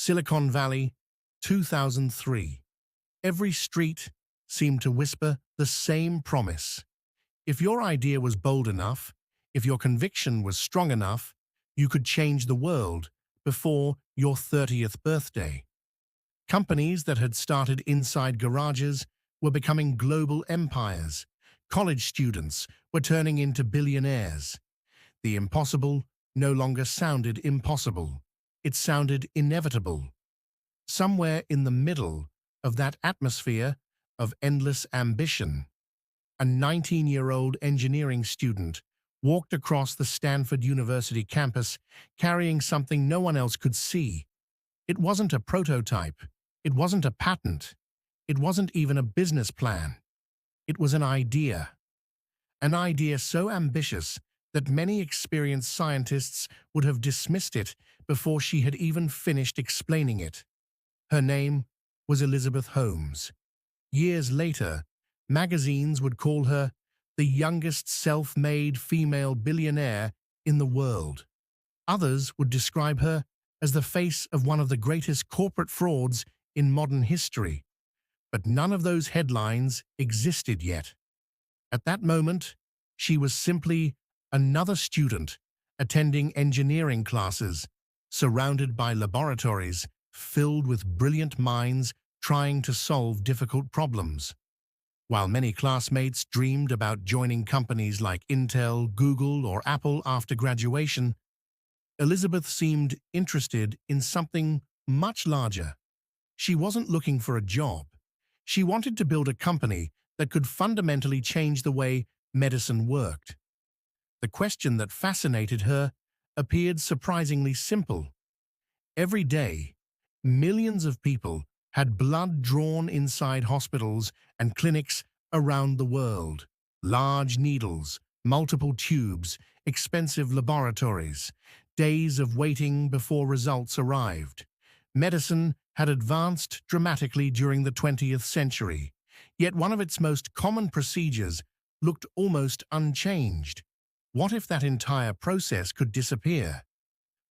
Silicon Valley, 2003. Every street seemed to whisper the same promise. If your idea was bold enough, if your conviction was strong enough, you could change the world before your 30th birthday. Companies that had started inside garages were becoming global empires. College students were turning into billionaires. The impossible no longer sounded impossible. It sounded inevitable. Somewhere in the middle of that atmosphere of endless ambition, a 19-year-old engineering student walked across the Stanford University campus carrying something no one else could see. It wasn't a prototype. It wasn't a patent. It wasn't even a business plan. It was an idea. An idea so ambitious that many experienced scientists would have dismissed it before she had even finished explaining it. Her name was Elizabeth Holmes. Years later, magazines would call her the youngest self-made female billionaire in the world. Others would describe her as the face of one of the greatest corporate frauds in modern history. But none of those headlines existed yet. At that moment, she was simply another student attending engineering classes, surrounded by laboratories filled with brilliant minds trying to solve difficult problems. While many classmates dreamed about joining companies like Intel, Google, or Apple after graduation, Elizabeth seemed interested in something much larger. She wasn't looking for a job. She wanted to build a company that could fundamentally change the way medicine worked. The question that fascinated her appeared surprisingly simple. Every day, millions of people had blood drawn inside hospitals and clinics around the world. Large needles, multiple tubes, expensive laboratories, days of waiting before results arrived. Medicine had advanced dramatically during the 20th century, yet one of its most common procedures looked almost unchanged. What if that entire process could disappear?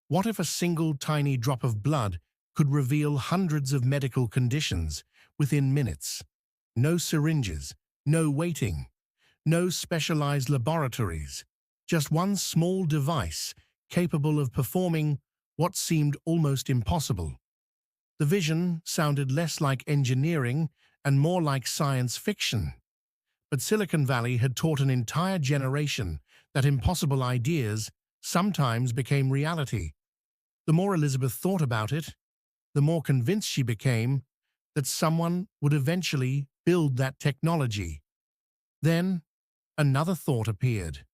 What if a single tiny drop of blood could reveal hundreds of medical conditions within minutes? No syringes, no waiting, no specialized laboratories, just one small device capable of performing what seemed almost impossible. The vision sounded less like engineering and more like science fiction. But Silicon Valley had taught an entire generation that impossible ideas sometimes became reality. The more Elizabeth thought about it, the more convinced she became that someone would eventually build that technology. Then, another thought appeared.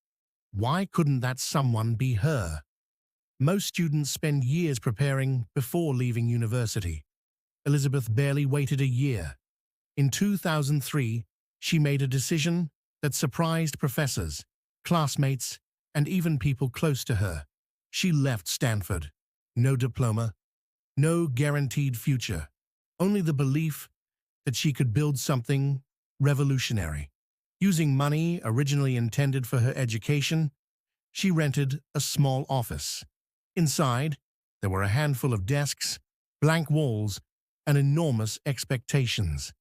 Why couldn't that someone be her? Most students spend years preparing before leaving university. Elizabeth barely waited a year. In 2003, she made a decision that surprised professors, classmates, and even people close to her. She left Stanford. No diploma, no guaranteed future, only the belief that she could build something revolutionary. Using money originally intended for her education, she rented a small office. Inside, there were a handful of desks, blank walls, and enormous expectations.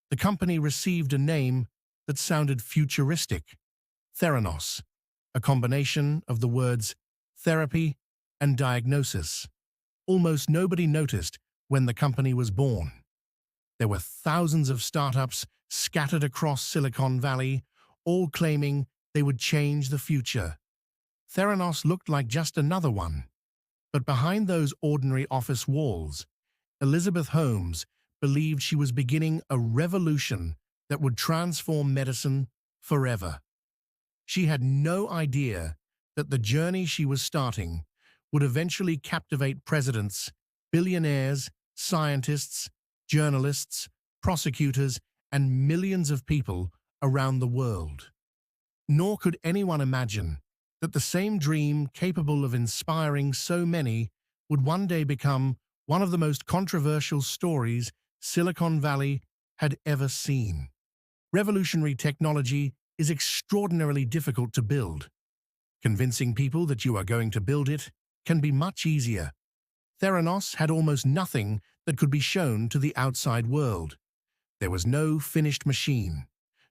The company received a name that sounded futuristic: Theranos, a combination of the words therapy and diagnosis. Almost nobody noticed when the company was born. There were thousands of startups scattered across Silicon Valley, all claiming they would change the future. Theranos looked like just another one. But behind those ordinary office walls, Elizabeth Holmes believed she was beginning a revolution that would transform medicine forever. She had no idea that the journey she was starting would eventually captivate presidents, billionaires, scientists, journalists, prosecutors, and millions of people around the world. Nor could anyone imagine that the same dream capable of inspiring so many would one day become one of the most controversial stories Silicon Valley had ever seen. Revolutionary technology is extraordinarily difficult to build. Convincing people that you are going to build it can be much easier. Theranos had almost nothing that could be shown to the outside world. There was no finished machine,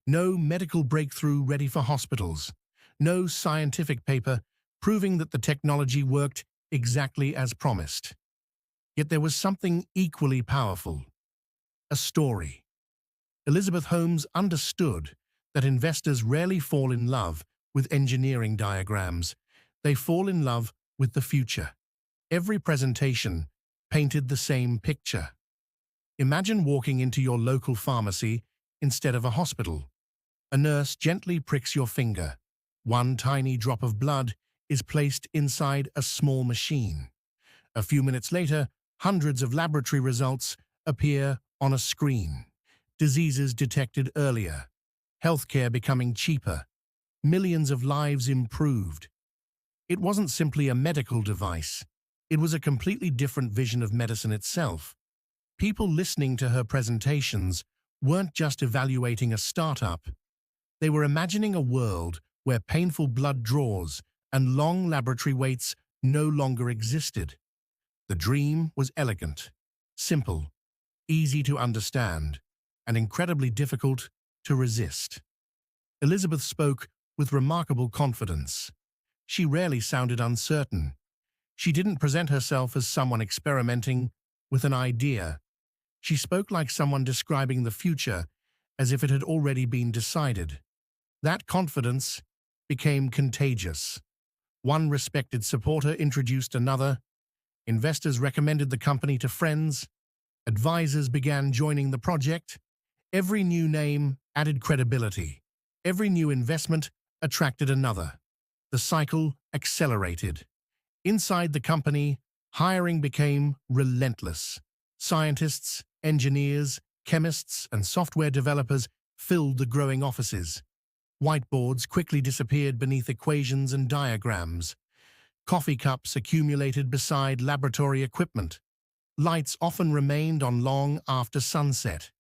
no medical breakthrough ready for hospitals, no scientific paper proving that the technology worked exactly as promised. Yet there was something equally powerful: a story. Elizabeth Holmes understood that investors rarely fall in love with engineering diagrams. They fall in love with the future. Every presentation painted the same picture. Imagine walking into your local pharmacy instead of a hospital. A nurse gently pricks your finger. One tiny drop of blood is placed inside a small machine. A few minutes later, hundreds of laboratory results appear on a screen. Diseases detected earlier, healthcare becoming cheaper, millions of lives improved. It wasn't simply a medical device. It was a completely different vision of medicine itself. People listening to her presentations weren't just evaluating a startup. They were imagining a world where painful blood draws and long laboratory waits no longer existed. The dream was elegant, simple, easy to understand, and incredibly difficult to resist. Elizabeth spoke with remarkable confidence. She rarely sounded uncertain. She didn't present herself as someone experimenting with an idea. She spoke like someone describing the future as if it had already been decided. That confidence became contagious. One respected supporter introduced another. Investors recommended the company to friends. Advisors began joining the project. Every new name added credibility. Every new investment attracted another. The cycle accelerated. Inside the company, hiring became relentless. Scientists, engineers, chemists, and software developers filled the growing offices. Whiteboards quickly disappeared beneath equations and diagrams. Coffee cups accumulated beside laboratory equipment. Lights often remained on long after sunset.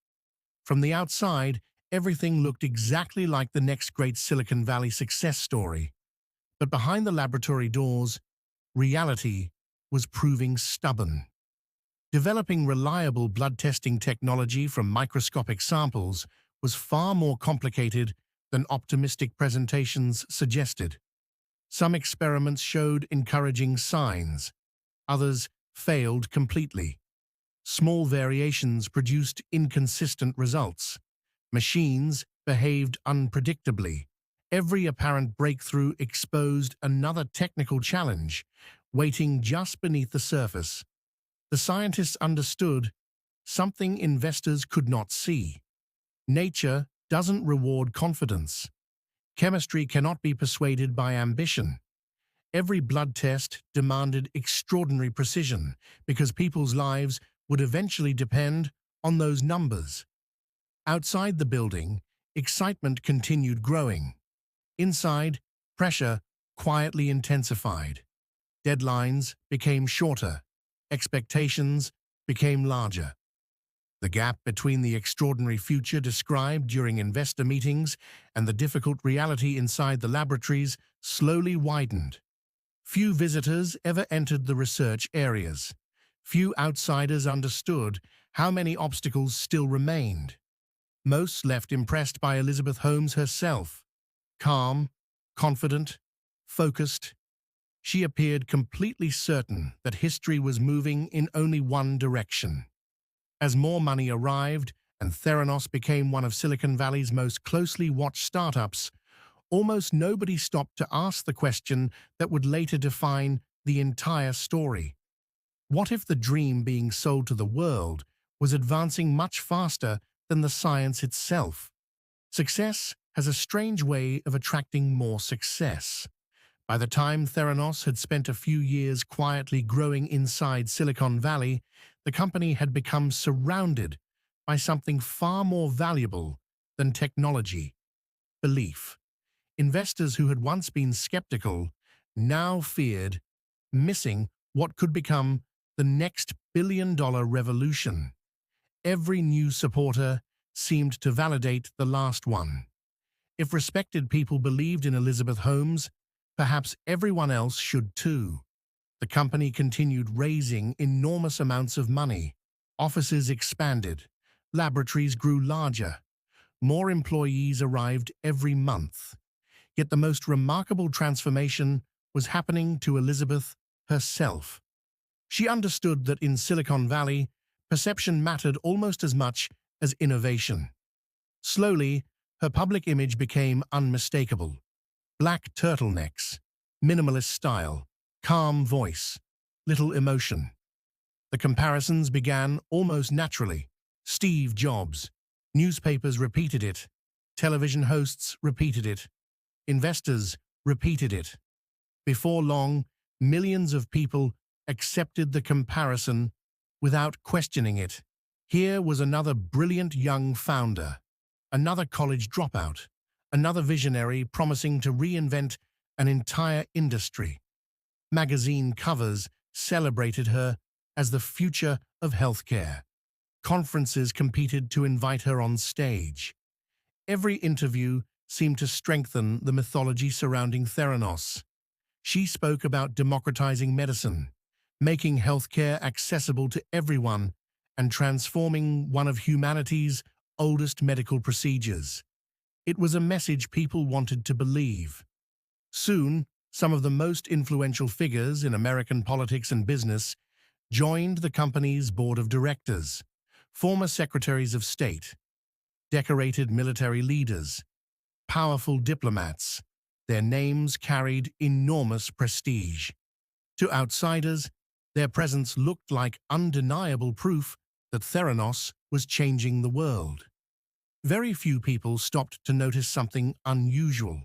From the outside, everything looked exactly like the next great Silicon Valley success story. But behind the laboratory doors, reality was proving stubborn. Developing reliable blood testing technology from microscopic samples was far more complicated than optimistic presentations suggested. Some experiments showed encouraging signs. Others failed completely. Small variations produced inconsistent results. Machines behaved unpredictably. Every apparent breakthrough exposed another technical challenge, waiting just beneath the surface. The scientists understood something investors could not see. Nature doesn't reward confidence. Chemistry cannot be persuaded by ambition. Every blood test demanded extraordinary precision because people's lives would eventually depend on those numbers. Outside the building, excitement continued growing. Inside, pressure quietly intensified. Deadlines became shorter. Expectations became larger. The gap between the extraordinary future described during investor meetings and the difficult reality inside the laboratories slowly widened. Few visitors ever entered the research areas. Few outsiders understood how many obstacles still remained. Most left impressed by Elizabeth Holmes herself. Calm, confident, focused, she appeared completely certain that history was moving in only one direction. As more money arrived and Theranos became one of Silicon Valley's most closely watched startups, almost nobody stopped to ask the question that would later define the entire story. What if the dream being sold to the world was advancing much faster than the science itself? Success has a strange way of attracting more success. By the time Theranos had spent a few years quietly growing inside Silicon Valley, the company had become surrounded by something far more valuable than technology: belief. Investors who had once been skeptical now feared missing what could become the next billion-dollar revolution. Every new supporter seemed to validate the last one. If respected people believed in Elizabeth Holmes, perhaps everyone else should too. The company continued raising enormous amounts of money. Offices expanded. Laboratories grew larger. More employees arrived every month. Yet the most remarkable transformation was happening to Elizabeth herself. She understood that in Silicon Valley, perception mattered almost as much as innovation. Slowly, her public image became unmistakable. Black turtlenecks, minimalist style, calm voice, little emotion. The comparisons began almost naturally. Steve Jobs. Newspapers repeated it. Television hosts repeated it. Investors repeated it. Before long, millions of people accepted the comparison without questioning it. Here was another brilliant young founder, another college dropout, another visionary promising to reinvent an entire industry. Magazine covers celebrated her as the future of healthcare. Conferences competed to invite her on stage. Every interview seemed to strengthen the mythology surrounding Theranos. She spoke about democratizing medicine, making healthcare accessible to everyone, and transforming one of humanity's oldest medical procedures. It was a message people wanted to believe. Soon, some of the most influential figures in American politics and business joined the company's board of directors. Former secretaries of state, decorated military leaders, powerful diplomats. Their names carried enormous prestige. To outsiders, their presence looked like undeniable proof that Theranos was changing the world. Very few people stopped to notice something unusual.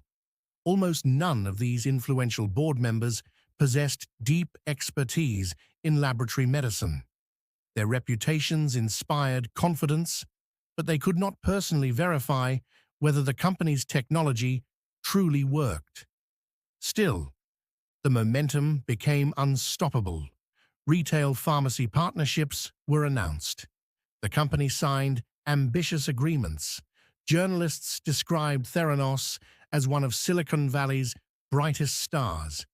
Almost none of these influential board members possessed deep expertise in laboratory medicine. Their reputations inspired confidence, but they could not personally verify whether the company's technology truly worked. Still, the momentum became unstoppable. Retail pharmacy partnerships were announced. The company signed ambitious agreements. Journalists described Theranos as one of Silicon Valley's brightest stars.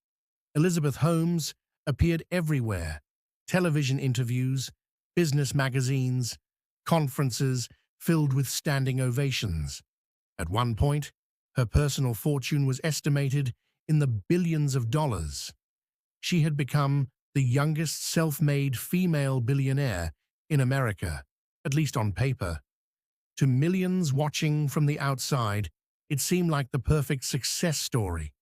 Elizabeth Holmes appeared everywhere: television interviews, business magazines, conferences filled with standing ovations. At one point, her personal fortune was estimated in the billions of dollars. She had become the youngest self-made female billionaire in America, at least on paper. To millions watching from the outside, it seemed like the perfect success story.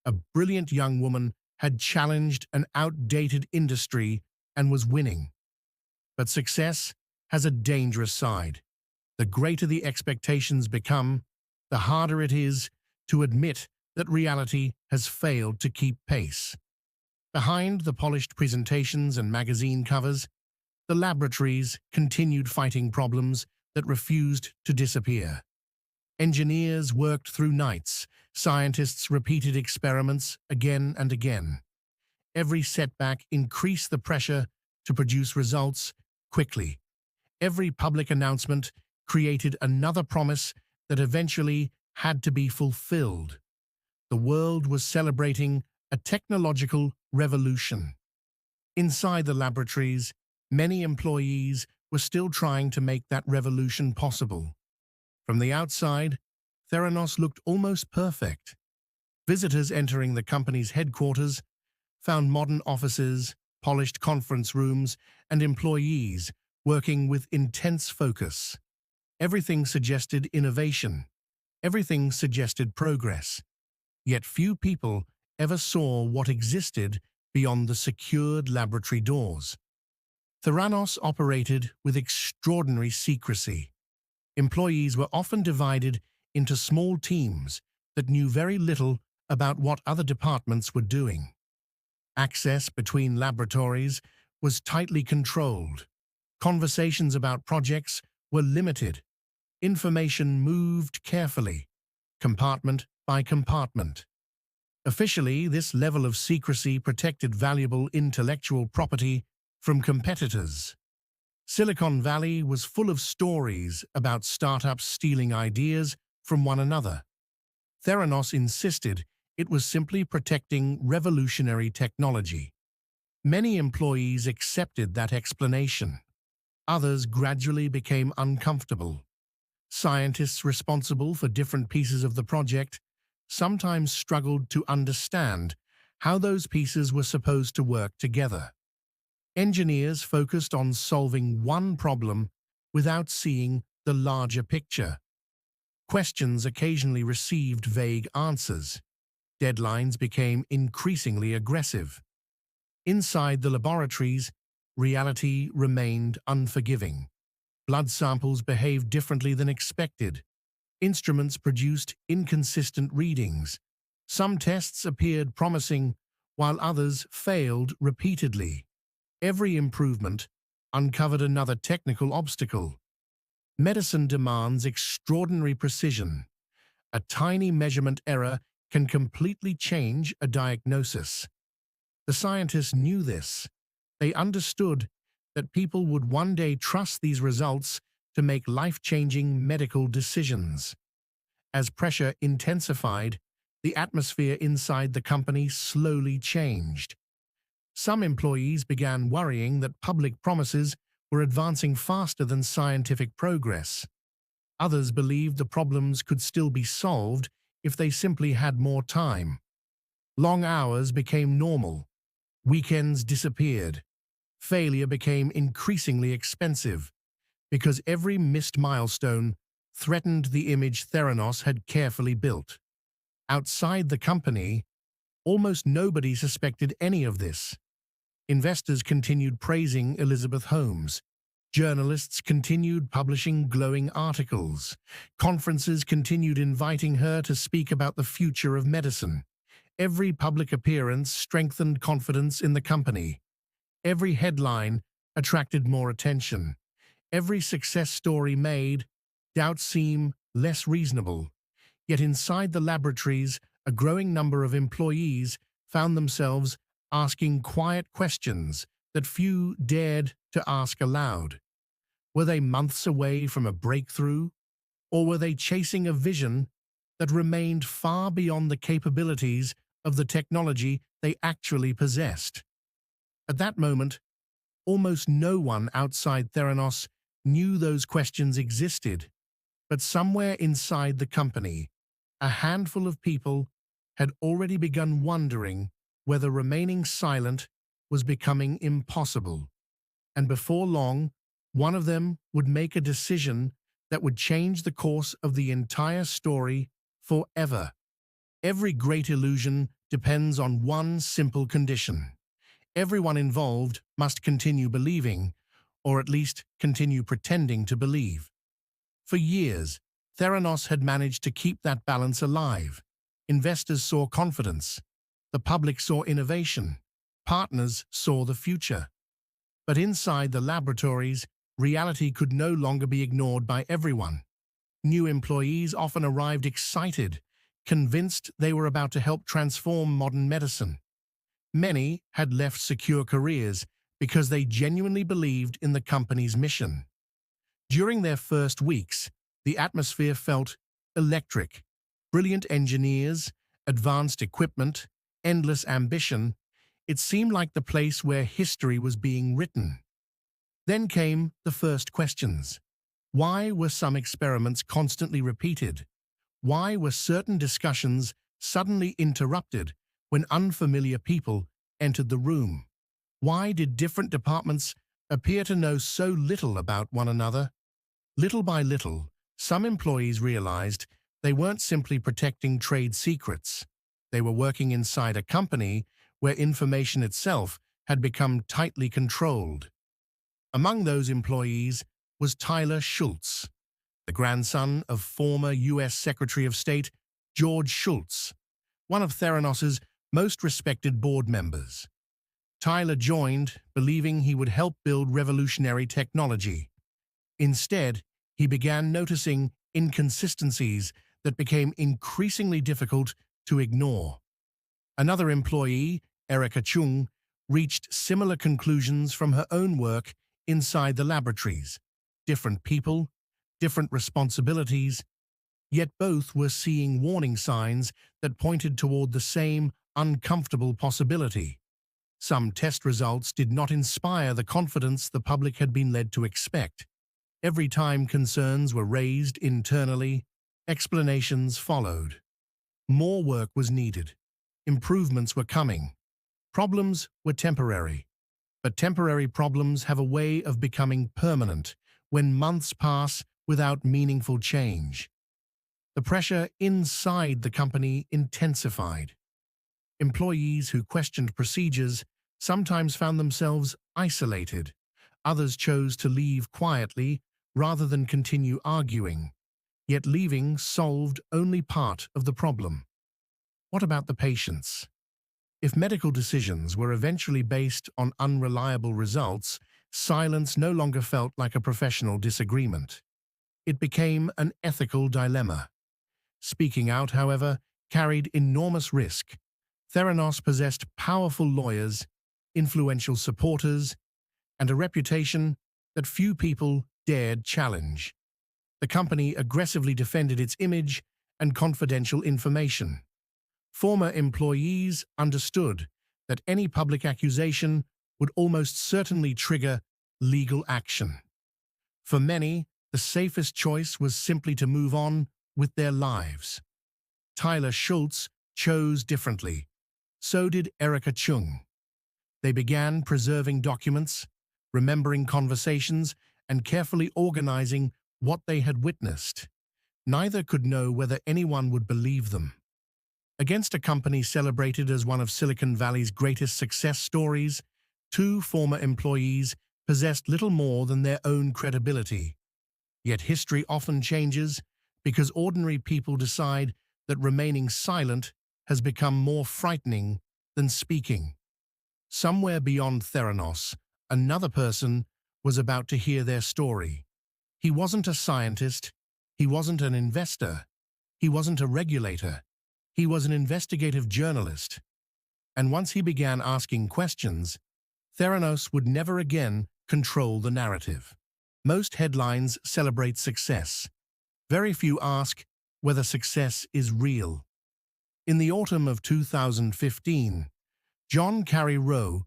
A brilliant young woman had challenged an outdated industry and was winning. But success has a dangerous side. The greater the expectations become, the harder it is to admit that reality has failed to keep pace. Behind the polished presentations and magazine covers, the laboratories continued fighting problems that refused to disappear. Engineers worked through nights. Scientists repeated experiments again and again. Every setback increased the pressure to produce results quickly. Every public announcement created another promise that eventually had to be fulfilled. The world was celebrating a technological revolution. Inside the laboratories, many employees were still trying to make that revolution possible. From the outside, Theranos looked almost perfect. Visitors entering the company's headquarters found modern offices, polished conference rooms, and employees working with intense focus. Everything suggested innovation. Everything suggested progress. Yet few people ever saw what existed beyond the secured laboratory doors. Theranos operated with extraordinary secrecy. Employees were often divided into small teams that knew very little about what other departments were doing. Access between laboratories was tightly controlled. Conversations about projects were limited. Information moved carefully, compartment by compartment. Officially, this level of secrecy protected valuable intellectual property from competitors. Silicon Valley was full of stories about startups stealing ideas from one another. Theranos insisted it was simply protecting revolutionary technology. Many employees accepted that explanation. Others gradually became uncomfortable. Scientists responsible for different pieces of the project sometimes struggled to understand how those pieces were supposed to work together. Engineers focused on solving one problem without seeing the larger picture. Questions occasionally received vague answers. Deadlines became increasingly aggressive. Inside the laboratories, reality remained unforgiving. Blood samples behaved differently than expected. Instruments produced inconsistent readings. Some tests appeared promising, while others failed repeatedly. Every improvement uncovered another technical obstacle. Medicine demands extraordinary precision. A tiny measurement error can completely change a diagnosis. The scientists knew this. They understood that people would one day trust these results to make life-changing medical decisions. As pressure intensified, the atmosphere inside the company slowly changed. Some employees began worrying that public promises were advancing faster than scientific progress. Others believed the problems could still be solved if they simply had more time. Long hours became normal. Weekends disappeared. Failure became increasingly expensive because every missed milestone threatened the image Theranos had carefully built. Outside the company, almost nobody suspected any of this. Investors continued praising Elizabeth Holmes. Journalists continued publishing glowing articles. Conferences continued inviting her to speak about the future of medicine. Every public appearance strengthened confidence in the company. Every headline attracted more attention. Every success story made doubts seem less reasonable. Yet inside the laboratories, a growing number of employees found themselves asking quiet questions that few dared to ask aloud. Were they months away from a breakthrough, or were they chasing a vision that remained far beyond the capabilities of the technology they actually possessed? At that moment, almost no one outside Theranos knew those questions existed, but somewhere inside the company, a handful of people had already begun wondering whether remaining silent was becoming impossible. And before long, one of them would make a decision that would change the course of the entire story forever. Every great illusion depends on one simple condition. Everyone involved must continue believing, or at least continue pretending to believe. For years, Theranos had managed to keep that balance alive. Investors saw confidence. The public saw innovation. Partners saw the future. But inside the laboratories, reality could no longer be ignored by everyone. New employees often arrived excited, convinced they were about to help transform modern medicine. Many had left secure careers because they genuinely believed in the company's mission. During their first weeks, the atmosphere felt electric. Brilliant engineers, advanced equipment, endless ambition. It seemed like the place where history was being written. Then came the first questions. Why were some experiments constantly repeated? Why were certain discussions suddenly interrupted when unfamiliar people entered the room? Why did different departments appear to know so little about one another? Little by little, some employees realized they weren't simply protecting trade secrets. They were working inside a company where information itself had become tightly controlled. Among those employees was Tyler Schultz, the grandson of former U.S. Secretary of State George Shultz, one of Theranos's most respected board members. Tyler joined, believing he would help build revolutionary technology. Instead, he began noticing inconsistencies that became increasingly difficult to ignore. Another employee, Erica Chung, reached similar conclusions from her own work inside the laboratories. Different people, different responsibilities, yet both were seeing warning signs that pointed toward the same uncomfortable possibility. Some test results did not inspire the confidence the public had been led to expect. Every time concerns were raised internally, explanations followed. More work was needed. Improvements were coming. Problems were temporary. But temporary problems have a way of becoming permanent when months pass without meaningful change. The pressure inside the company intensified. Employees who questioned procedures sometimes found themselves isolated. Others chose to leave quietly rather than continue arguing. Yet leaving solved only part of the problem. What about the patients? If medical decisions were eventually based on unreliable results, silence no longer felt like a professional disagreement. It became an ethical dilemma. Speaking out, however, carried enormous risk. Theranos possessed powerful lawyers, influential supporters, and a reputation that few people dared challenge. The company aggressively defended its image and confidential information. Former employees understood that any public accusation would almost certainly trigger legal action. For many, the safest choice was simply to move on with their lives. Tyler Schultz chose differently. So did Erica Chung. They began preserving documents, remembering conversations, and carefully organizing what they had witnessed. Neither could know whether anyone would believe them. Against a company celebrated as one of Silicon Valley's greatest success stories, two former employees possessed little more than their own credibility. Yet history often changes because ordinary people decide that remaining silent has become more frightening than speaking. Somewhere beyond Theranos, another person was about to hear their story. He wasn't a scientist, he wasn't an investor, he wasn't a regulator. He was an investigative journalist, and once he began asking questions, Theranos would never again control the narrative. Most headlines celebrate success. Very few ask whether success is real. In the autumn of 2015, John Carey Rowe,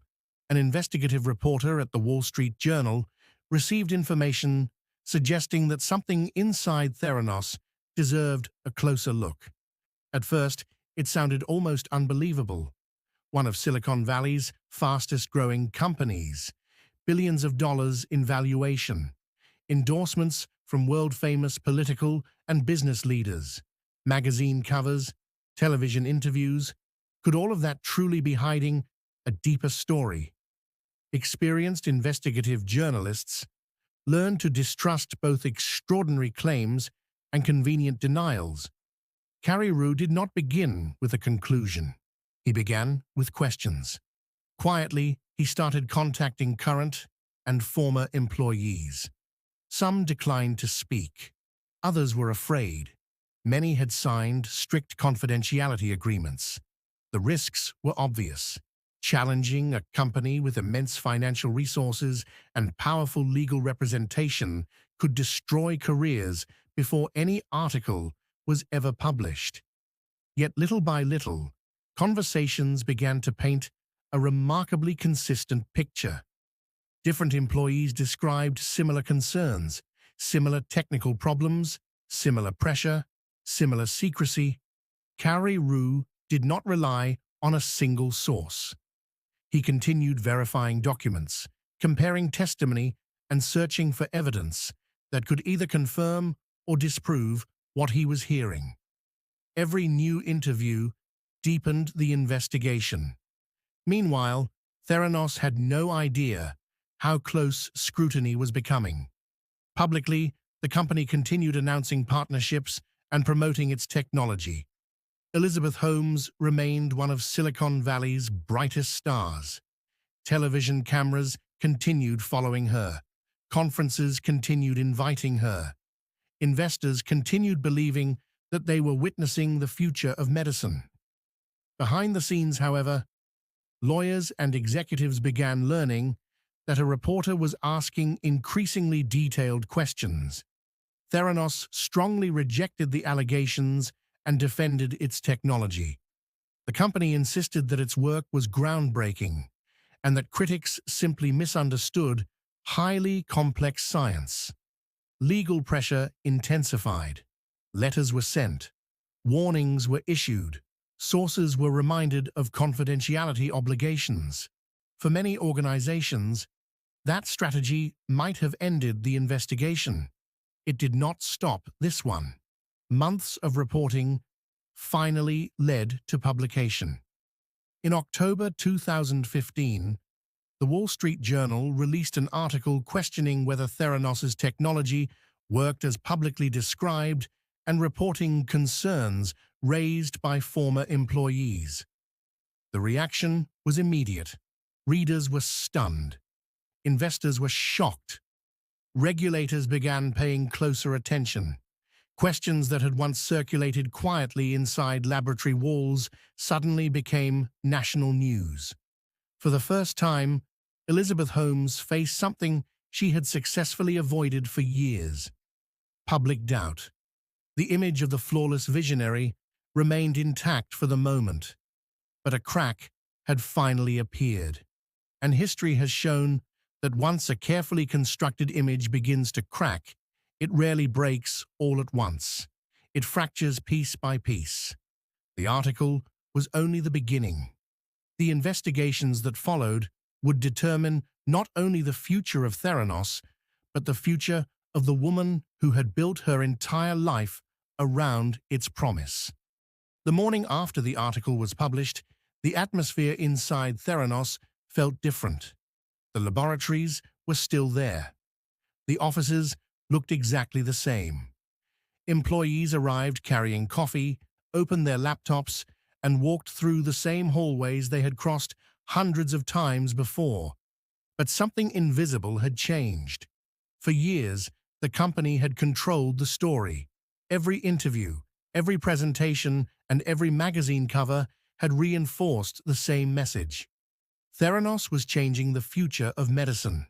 an investigative reporter at the Wall Street Journal, received information suggesting that something inside Theranos deserved a closer look. At first, it sounded almost unbelievable. One of Silicon Valley's fastest-growing companies, billions of dollars in valuation, endorsements from world-famous political and business leaders, magazine covers, television interviews. Could all of that truly be hiding a deeper story? Experienced investigative journalists learned to distrust both extraordinary claims and convenient denials. Carey Rowe did not begin with a conclusion. He began with questions. Quietly, he started contacting current and former employees. Some declined to speak. Others were afraid. Many had signed strict confidentiality agreements. The risks were obvious. Challenging a company with immense financial resources and powerful legal representation could destroy careers before any article was ever published. Yet little by little, conversations began to paint a remarkably consistent picture. Different employees described similar concerns, similar technical problems, similar pressure, similar secrecy. Carey Rowe did not rely on a single source. He continued verifying documents, comparing testimony, and searching for evidence that could either confirm or disprove what he was hearing. Every new interview deepened the investigation. Meanwhile, Theranos had no idea how close scrutiny was becoming. Publicly, the company continued announcing partnerships and promoting its technology. Elizabeth Holmes remained one of Silicon Valley's brightest stars. Television cameras continued following her. Conferences continued inviting her. Investors continued believing that they were witnessing the future of medicine. Behind the scenes, however, lawyers and executives began learning that a reporter was asking increasingly detailed questions. Theranos strongly rejected the allegations and defended its technology. The company insisted that its work was groundbreaking, and that critics simply misunderstood highly complex science. Legal pressure intensified. Letters were sent. Warnings were issued. Sources were reminded of confidentiality obligations. For many organizations, that strategy might have ended the investigation. It did not stop this one. Months of reporting finally led to publication. In October 2015, the Wall Street Journal released an article questioning whether Theranos' technology worked as publicly described and reporting concerns raised by former employees. The reaction was immediate. Readers were stunned. Investors were shocked. Regulators began paying closer attention. Questions that had once circulated quietly inside laboratory walls suddenly became national news. For the first time, Elizabeth Holmes faced something she had successfully avoided for years: public doubt. The image of the flawless visionary remained intact for the moment, but a crack had finally appeared. And history has shown that once a carefully constructed image begins to crack, it rarely breaks all at once. It fractures piece by piece. The article was only the beginning. The investigations that followed would determine not only the future of Theranos, but the future of the woman who had built her entire life around its promise. The morning after the article was published, the atmosphere inside Theranos felt different. The laboratories were still there. The offices looked exactly the same. Employees arrived carrying coffee, opened their laptops, and walked through the same hallways they had crossed hundreds of times before. But something invisible had changed. For years, the company had controlled the story. Every interview, every presentation, and every magazine cover had reinforced the same message. Theranos was changing the future of medicine.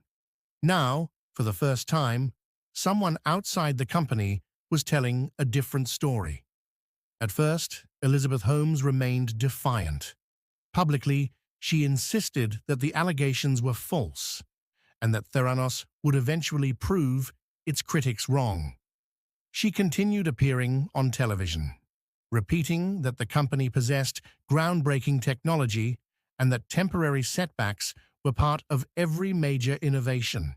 Now, for the first time, someone outside the company was telling a different story. At first, Elizabeth Holmes remained defiant. Publicly, she insisted that the allegations were false and that Theranos would eventually prove its critics wrong. She continued appearing on television, repeating that the company possessed groundbreaking technology and that temporary setbacks were part of every major innovation.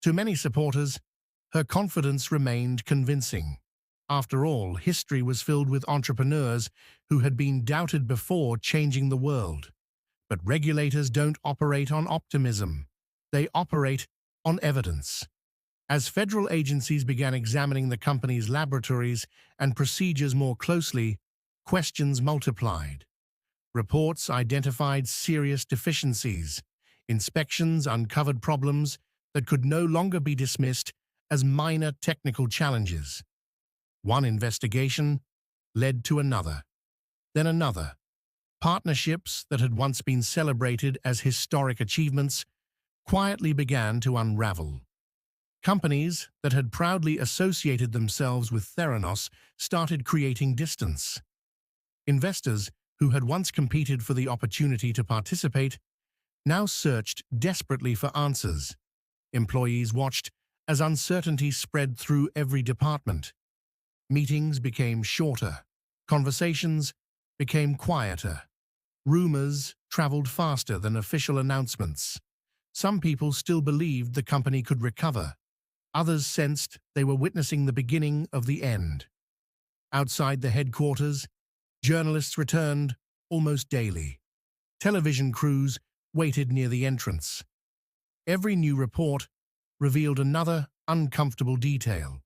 To many supporters, her confidence remained convincing. After all, history was filled with entrepreneurs who had been doubted before changing the world. But regulators don't operate on optimism. They operate on evidence. As federal agencies began examining the company's laboratories and procedures more closely, questions multiplied. Reports identified serious deficiencies. Inspections uncovered problems that could no longer be dismissed as minor technical challenges. One investigation led to another, then another. Partnerships that had once been celebrated as historic achievements quietly began to unravel. Companies that had proudly associated themselves with Theranos started creating distance. Investors who had once competed for the opportunity to participate now searched desperately for answers. Employees watched as uncertainty spread through every department. Meetings became shorter. Conversations became quieter. Rumors traveled faster than official announcements. Some people still believed the company could recover. Others sensed they were witnessing the beginning of the end. Outside the headquarters, journalists returned almost daily. Television crews waited near the entrance. Every new report revealed another uncomfortable detail.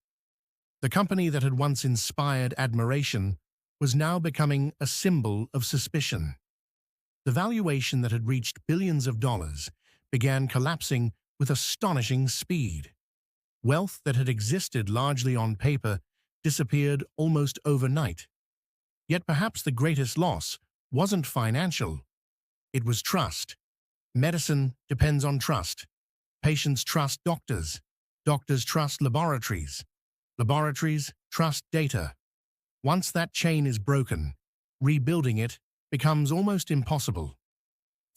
The company that had once inspired admiration was now becoming a symbol of suspicion. The valuation that had reached billions of dollars began collapsing with astonishing speed. Wealth that had existed largely on paper disappeared almost overnight. Yet perhaps the greatest loss wasn't financial. It was trust. Medicine depends on trust. Patients trust doctors. Doctors trust laboratories. Laboratories trust data. Once that chain is broken, rebuilding it becomes almost impossible.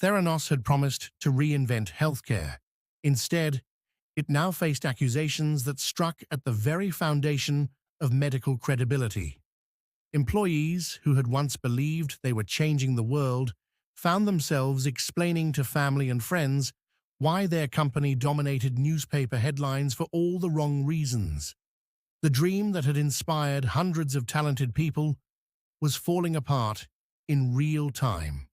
Theranos had promised to reinvent healthcare. Instead, it now faced accusations that struck at the very foundation of medical credibility. Employees who had once believed they were changing the world found themselves explaining to family and friends why their company dominated newspaper headlines for all the wrong reasons. The dream that had inspired hundreds of talented people was falling apart in real time.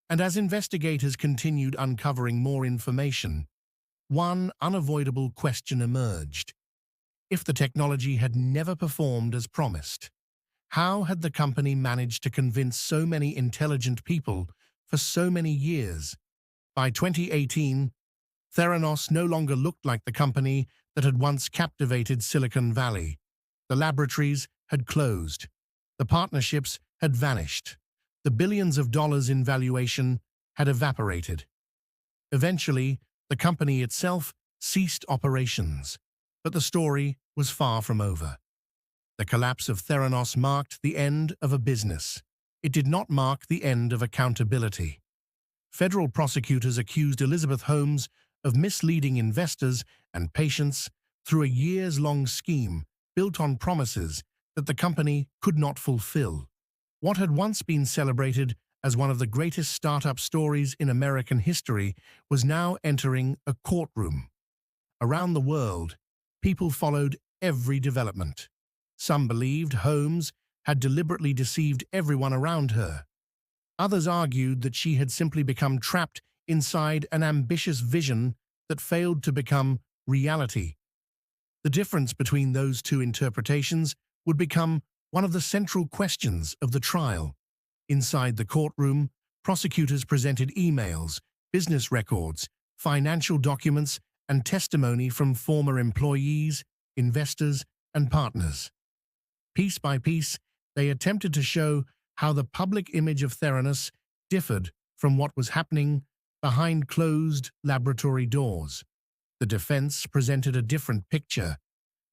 And as investigators continued uncovering more information, one unavoidable question emerged. If the technology had never performed as promised, how had the company managed to convince so many intelligent people for so many years? By 2018, Theranos no longer looked like the company that had once captivated Silicon Valley. The laboratories had closed. The partnerships had vanished. The billions of dollars in valuation had evaporated. Eventually, the company itself ceased operations. But the story was far from over. The collapse of Theranos marked the end of a business. It did not mark the end of accountability. Federal prosecutors accused Elizabeth Holmes of misleading investors and patients through a years-long scheme built on promises that the company could not fulfill. What had once been celebrated as one of the greatest startup stories in American history was now entering a courtroom. Around the world, people followed every development. Some believed Holmes had deliberately deceived everyone around her. Others argued that she had simply become trapped inside an ambitious vision that failed to become reality. The difference between those two interpretations would become one of the central questions of the trial. Inside the courtroom, prosecutors presented emails, business records, financial documents, and testimony from former employees, investors, and partners. Piece by piece, they attempted to show how the public image of Theranos differed from what was happening behind closed laboratory doors. The defense presented a different picture.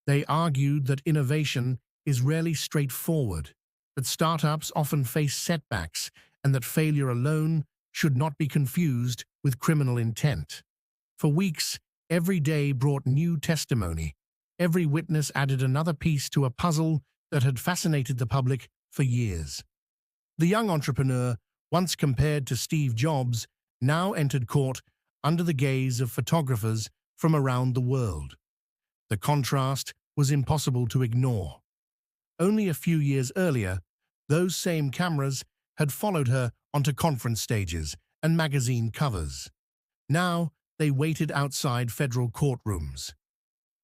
They argued that innovation is rarely straightforward, that startups often face setbacks, and that failure alone should not be confused with criminal intent. For weeks, every day brought new testimony. Every witness added another piece to a puzzle that had fascinated the public for years. The young entrepreneur, once compared to Steve Jobs, now entered court under the gaze of photographers from around the world. The contrast was impossible to ignore. Only a few years earlier, those same cameras had followed her onto conference stages and magazine covers. Now, they waited outside federal courtrooms.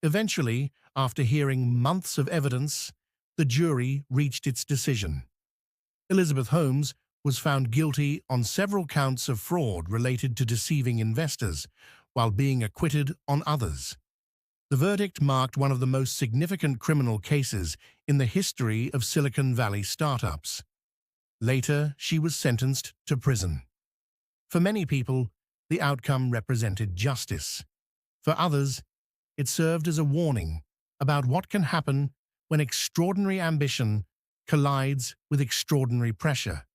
Eventually, after hearing months of evidence, the jury reached its decision. Elizabeth Holmes was found guilty on several counts of fraud related to deceiving investors, while being acquitted on others. The verdict marked one of the most significant criminal cases in the history of Silicon Valley startups. Later, she was sentenced to prison. For many people, the outcome represented justice. For others, it served as a warning about what can happen when extraordinary ambition collides with extraordinary pressure.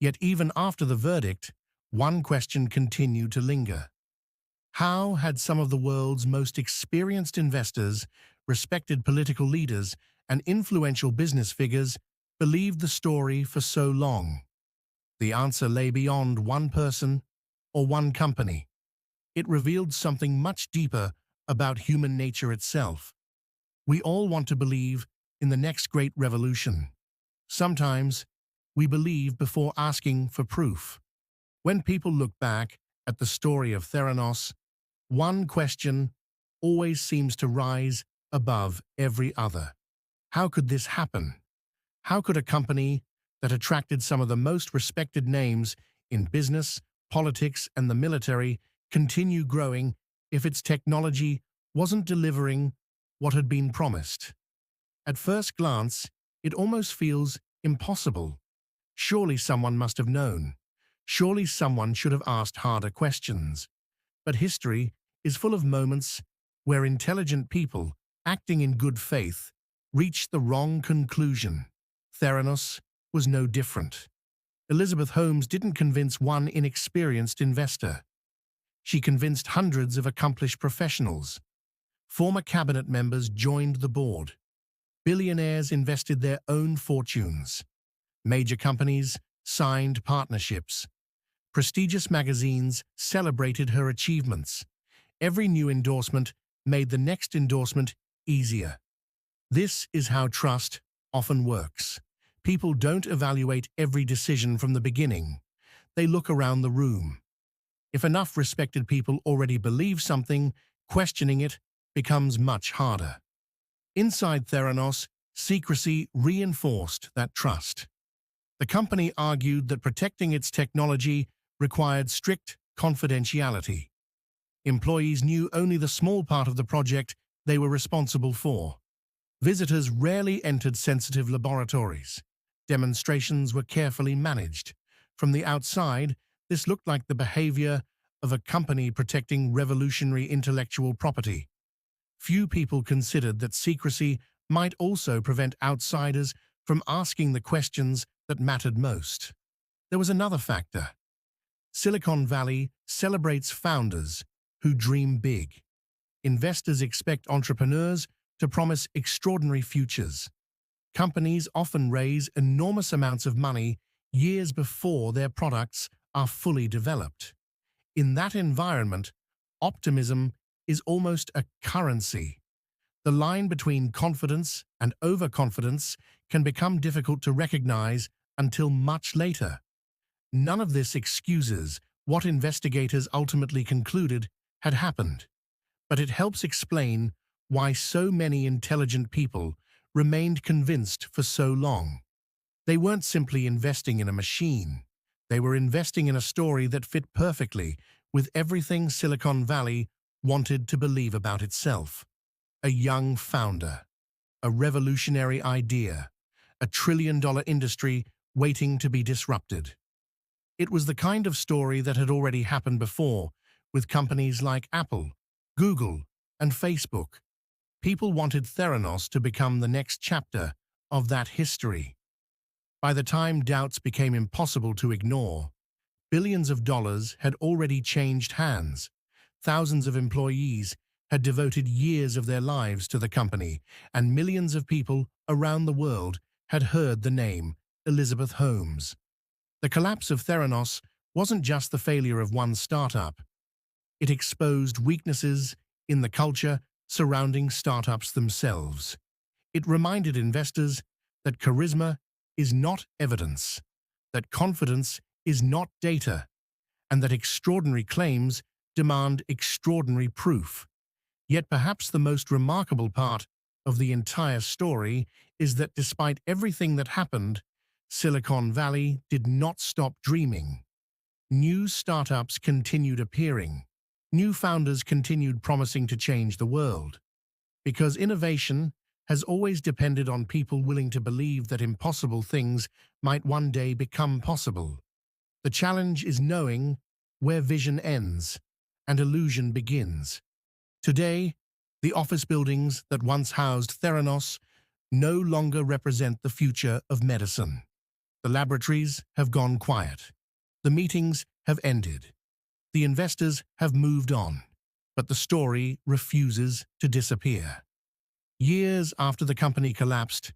Yet even after the verdict, one question continued to linger. How had some of the world's most experienced investors, respected political leaders, and influential business figures believed the story for so long? The answer lay beyond one person or one company. It revealed something much deeper about human nature itself. We all want to believe in the next great revolution. Sometimes, we believe before asking for proof. When people look back at the story of Theranos, one question always seems to rise above every other. How could this happen? How could a company that attracted some of the most respected names in business, politics, and the military continue growing if its technology wasn't delivering what had been promised? At first glance, it almost feels impossible. Surely someone must have known. Surely someone should have asked harder questions. But history is full of moments where intelligent people, acting in good faith, reached the wrong conclusion. Theranos was no different. Elizabeth Holmes didn't convince one inexperienced investor. She convinced hundreds of accomplished professionals. Former cabinet members joined the board. Billionaires invested their own fortunes. Major companies signed partnerships. Prestigious magazines celebrated her achievements. Every new endorsement made the next endorsement easier. This is how trust often works. People don't evaluate every decision from the beginning. They look around the room. If enough respected people already believe something, questioning it becomes much harder. Inside Theranos, secrecy reinforced that trust. The company argued that protecting its technology required strict confidentiality. Employees knew only the small part of the project they were responsible for. Visitors rarely entered sensitive laboratories. Demonstrations were carefully managed. From the outside, this looked like the behavior of a company protecting revolutionary intellectual property. Few people considered that secrecy might also prevent outsiders from asking the questions that mattered most. There was another factor. Silicon Valley celebrates founders who dream big. Investors expect entrepreneurs to promise extraordinary futures. Companies often raise enormous amounts of money years before their products are fully developed. In that environment, optimism is almost a currency. The line between confidence and overconfidence can become difficult to recognize until much later. None of this excuses what investigators ultimately concluded had happened, but it helps explain why so many intelligent people remained convinced for so long. They weren't simply investing in a machine. They were investing in a story that fit perfectly with everything Silicon Valley wanted to believe about itself. A young founder, a revolutionary idea, a trillion-dollar industry waiting to be disrupted. It was the kind of story that had already happened before with companies like Apple, Google, and Facebook. People wanted Theranos to become the next chapter of that history. By the time doubts became impossible to ignore, billions of dollars had already changed hands. Thousands of employees had devoted years of their lives to the company, and millions of people around the world had heard the name Elizabeth Holmes. The collapse of Theranos wasn't just the failure of one startup. It exposed weaknesses in the culture surrounding startups themselves. It reminded investors that charisma is not evidence, that confidence is not data, and that extraordinary claims demand extraordinary proof. Yet perhaps the most remarkable part of the entire story is that despite everything that happened, Silicon Valley did not stop dreaming. New startups continued appearing. New founders continued promising to change the world. Because innovation has always depended on people willing to believe that impossible things might one day become possible. The challenge is knowing where vision ends and illusion begins. Today, the office buildings that once housed Theranos no longer represent the future of medicine. The laboratories have gone quiet. The meetings have ended. The investors have moved on. But the story refuses to disappear. Years after the company collapsed,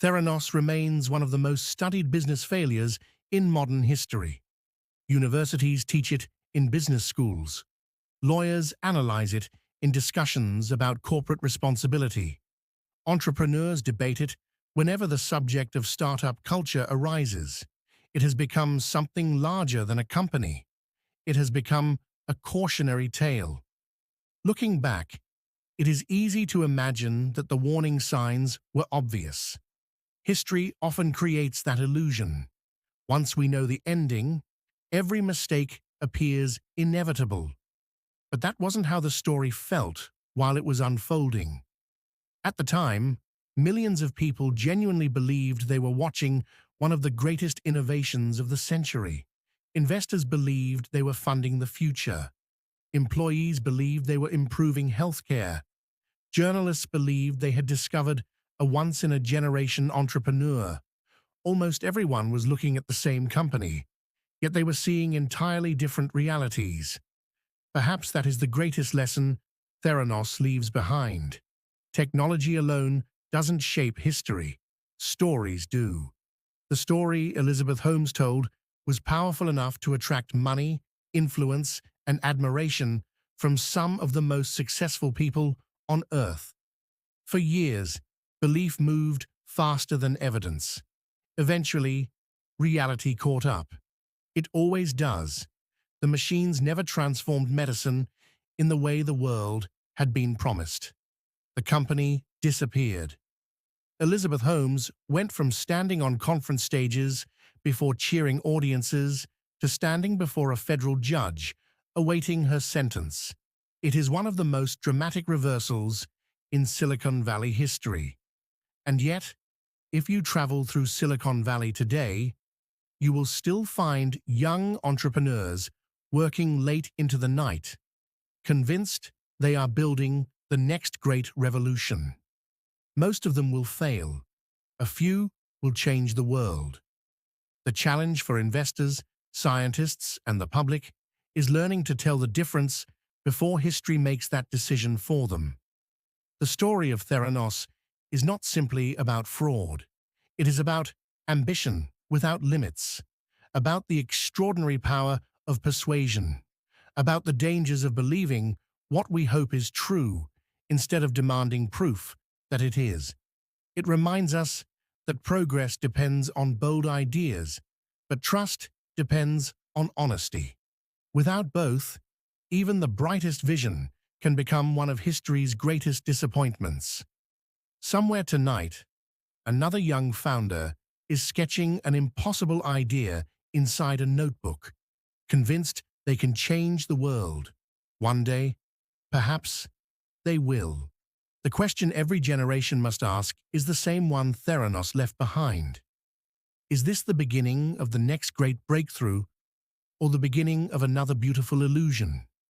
Theranos remains one of the most studied business failures in modern history. Universities teach it in business schools. Lawyers analyze it in discussions about corporate responsibility. Entrepreneurs debate it whenever the subject of startup culture arises. It has become something larger than a company. It has become a cautionary tale. Looking back, it is easy to imagine that the warning signs were obvious. History often creates that illusion. Once we know the ending, every mistake appears inevitable. But that wasn't how the story felt while it was unfolding. At the time, millions of people genuinely believed they were watching one of the greatest innovations of the century. Investors believed they were funding the future. Employees believed they were improving healthcare. Journalists believed they had discovered a once-in-a-generation entrepreneur. Almost everyone was looking at the same company, yet they were seeing entirely different realities. Perhaps that is the greatest lesson Theranos leaves behind. Technology alone doesn't shape history. Stories do. The story Elizabeth Holmes told was powerful enough to attract money, influence, and admiration from some of the most successful people on Earth. For years, belief moved faster than evidence. Eventually, reality caught up. It always does. The machines never transformed medicine in the way the world had been promised. The company disappeared. Elizabeth Holmes went from standing on conference stages before cheering audiences to standing before a federal judge, awaiting her sentence. It is one of the most dramatic reversals in Silicon Valley history. And yet, if you travel through Silicon Valley today, you will still find young entrepreneurs working late into the night, convinced they are building the next great revolution. Most of them will fail. A few will change the world. The challenge for investors, scientists, and the public is learning to tell the difference before history makes that decision for them. The story of Theranos is not simply about fraud. It is about ambition without limits, about the extraordinary power of persuasion, about the dangers of believing what we hope is true instead of demanding proof that it is. It reminds us that progress depends on bold ideas, but trust depends on honesty. Without both, even the brightest vision can become one of history's greatest disappointments. Somewhere tonight, another young founder is sketching an impossible idea inside a notebook, convinced they can change the world. One day, perhaps, they will. The question every generation must ask is the same one Theranos left behind. Is this the beginning of the next great breakthrough, or the beginning of another beautiful illusion?